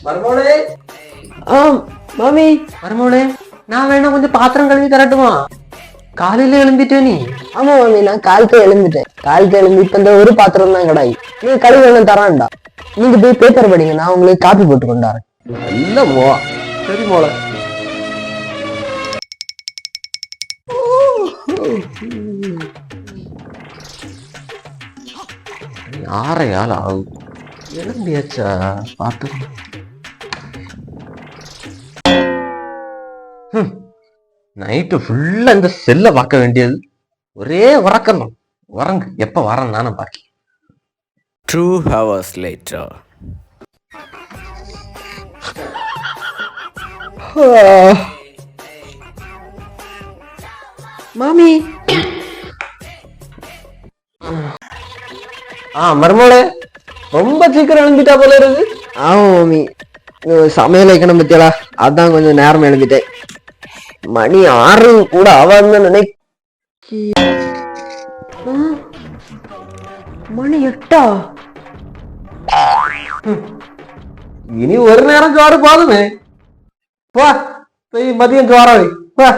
மருமோளே. மாமி. மருமோளே, நான் வேணா கொஞ்சம் பாத்திரம் கழுவி தரட்டுமா? காலையில எழும்பிட்டே நீ? ஆமா மாமி, நான் காலத்தை எழுந்துட்டேன். காலத்தை எழுந்து இப்ப இந்த ஒரு பாத்திரம் தான் கடாயி. நீங்க கழுவி வேணும் தரான்டா. நீங்க போய் பேப்பர் படிங்க, நான் உங்களுக்கு காப்பி போட்டு கொண்டாறேன். இல்ல மோ. சரி மோள. ஆறையால் ஆகும். எழுந்தியாச்சா? பார்த்து நைட்டு ஃபுல்லா இந்த செல்ல பார்க்க வேண்டியது. ஒரே உறக்கம். உறங்கு, எப்ப வரேன் நானும் பாக்கி. 2 hours later. மாமி. மருமோளே, ரொம்ப சீக்கிரம் எழுந்துட்டா போல இருக்கு. ஆமா மாமி, சமையல் வைக்கணும் பத்தியலா, அதான் கொஞ்சம் நேரம் எழுந்துட்டேன். மணி 6 கூட அவன்னு நினை. மணி 8. இனி ஒரு நேரம் சோறு போதுமே. வா, போய் மதியம் சோற வை. வா.